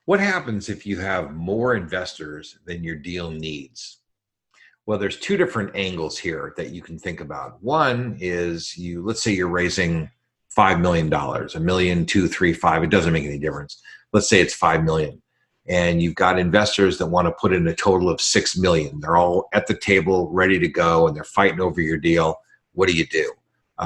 What happens if you have more investors than your deal needs? Well, there's two different angles here that you can think about. One is let's say you're raising $5 million, a million, two, three, five, it doesn't make any difference. Let's say it's 5 million. And you've got investors that want to put in a total of 6 million. They're all at the table, ready to go, and they're fighting over your deal. What do you do?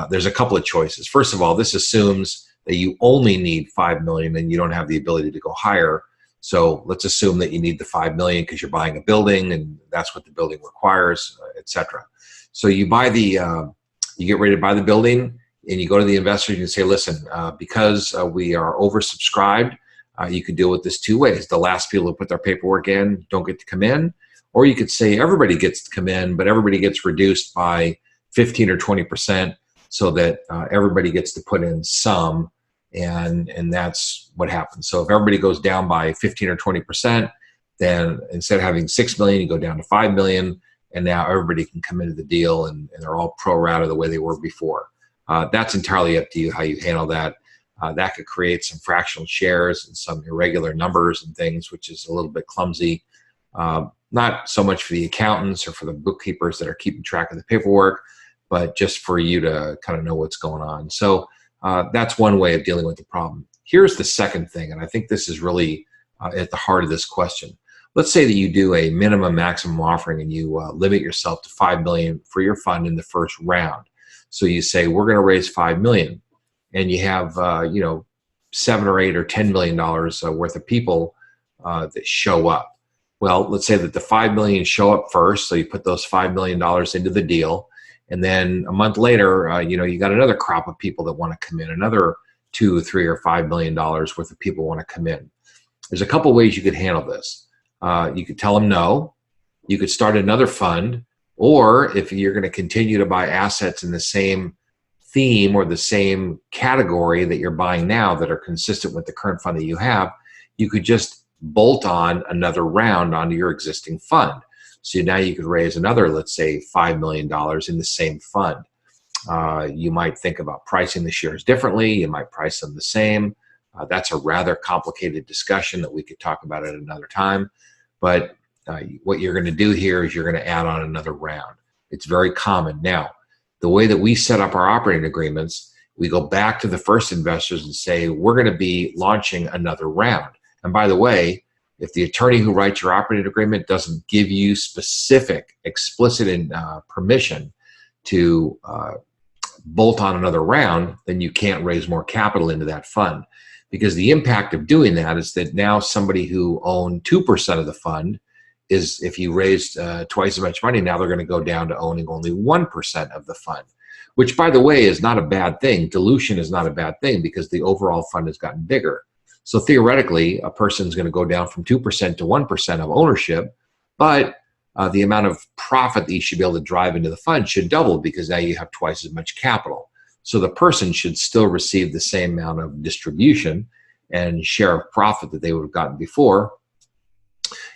There's a couple of choices. First of all, this assumes that you only need 5 million and you don't have the ability to go higher. So let's assume that you need the 5 million because you're buying a building and that's what the building requires, etc. So you get ready to buy the building and you go to the investors and you say, listen, because we are oversubscribed, you could deal with this two ways. The last people who put their paperwork in don't get to come in, or you could say everybody gets to come in, but everybody gets reduced by 15 or 20% so that everybody gets to put in some. And that's what happens. So if everybody goes down by 15 or 20%, then instead of having 6 million, you go down to 5 million, and now everybody can come into the deal and they're all pro rata the way they were before. That's entirely up to you how you handle that. That could create some fractional shares and some irregular numbers and things, which is a little bit clumsy. Not so much for the accountants or for the bookkeepers that are keeping track of the paperwork, but just for you to kind of know what's going on. So that's one way of dealing with the problem. Here's the second thing, and I think this is really at the heart of this question. Let's say that you do a minimum maximum offering and you limit yourself to 5 million for your fund in the first round. So you say, we're going to raise 5 million, and you have 7 or 8 or $10 million worth of people that show up. Well, let's say that the 5 million show up first, so you put those $5 million into the deal. And then a month later, you got another crop of people that want to come in, another 2, 3, or $5 million worth of people want to come in. There's a couple ways you could handle this. You could tell them no. You could start another fund, or if you're going to continue to buy assets in the same theme or the same category that you're buying now that are consistent with the current fund that you have, you could just bolt on another round onto your existing fund. So now you could raise another, let's say, $5 million in the same fund. You might think about pricing the shares differently. You might price them the same. That's a rather complicated discussion that we could talk about at another time. But what you're going to do here is you're going to add on another round. It's very common. Now, the way that we set up our operating agreements, we go back to the first investors and say, we're going to be launching another round. And by the way, if the attorney who writes your operating agreement doesn't give you specific, explicit permission to bolt on another round, then you can't raise more capital into that fund. Because the impact of doing that is that now somebody who owned 2% of the fund is, if you raised twice as much money, now they're going to go down to owning only 1% of the fund, which, by the way, is not a bad thing. Dilution is not a bad thing because the overall fund has gotten bigger. So theoretically, a person's going to go down from 2% to 1% of ownership, but the amount of profit that you should be able to drive into the fund should double because now you have twice as much capital. So the person should still receive the same amount of distribution and share of profit that they would have gotten before,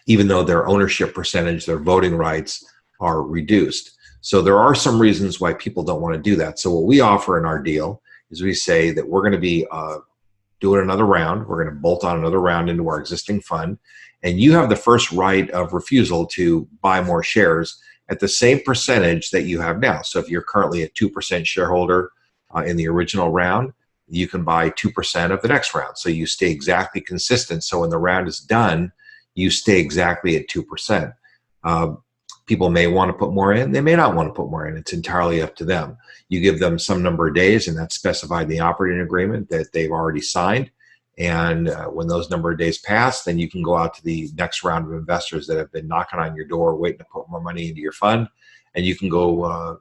even though their ownership percentage, their voting rights are reduced. So there are some reasons why people don't want to do that. So what we offer in our deal is we say that we're going to be doing another round. We're going to bolt on another round into our existing fund. And you have the first right of refusal to buy more shares at the same percentage that you have now. So if you're currently a 2% shareholder in the original round, you can buy 2% of the next round. So you stay exactly consistent. So when the round is done, you stay exactly at 2%. People may want to put more in. They may not want to put more in. It's entirely up to them. You give them some number of days, and that's specified in the operating agreement that they've already signed. And when those number of days pass, then you can go out to the next round of investors that have been knocking on your door waiting to put more money into your fund. And you can go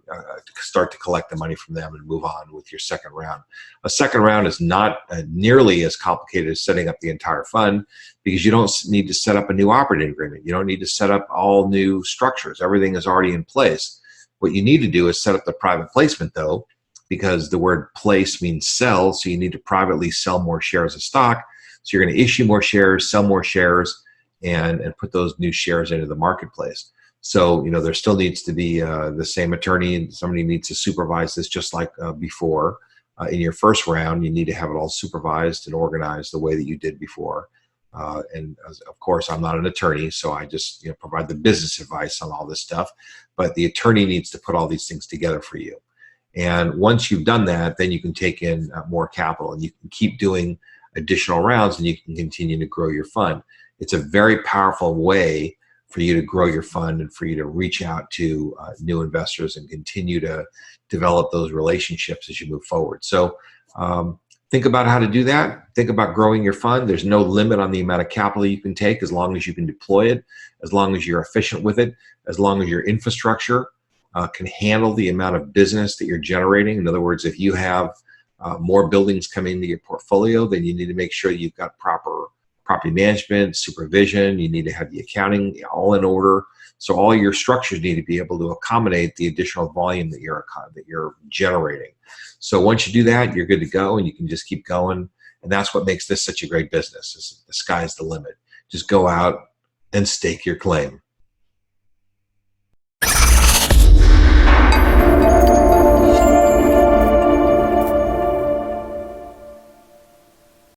start to collect the money from them and move on with your second round. A second round is not nearly as complicated as setting up the entire fund because you don't need to set up a new operating agreement. You don't need to set up all new structures. Everything is already in place. What you need to do is set up the private placement, though, because the word place means sell, so you need to privately sell more shares of stock. So you're going to issue more shares, sell more shares, and put those new shares into the marketplace. So, there still needs to be the same attorney, and somebody needs to supervise this just like before. In your first round, you need to have it all supervised and organized the way that you did before. And of course, I'm not an attorney, so I just provide the business advice on all this stuff. But the attorney needs to put all these things together for you. And once you've done that, then you can take in more capital, and you can keep doing additional rounds, and you can continue to grow your fund. It's a very powerful way for you to grow your fund and for you to reach out to new investors and continue to develop those relationships as you move forward. So think about how to do that. Think about growing your fund. There's no limit on the amount of capital you can take as long as you can deploy it, as long as you're efficient with it, as long as your infrastructure can handle the amount of business that you're generating. In other words, if you have more buildings coming into your portfolio, then you need to make sure you've got proper property management, supervision. You need to have the accounting all in order. So all your structures need to be able to accommodate the additional volume that you're generating. So once you do that, you're good to go, and you can just keep going. And that's what makes this such a great business. The sky's the limit. Just go out and stake your claim.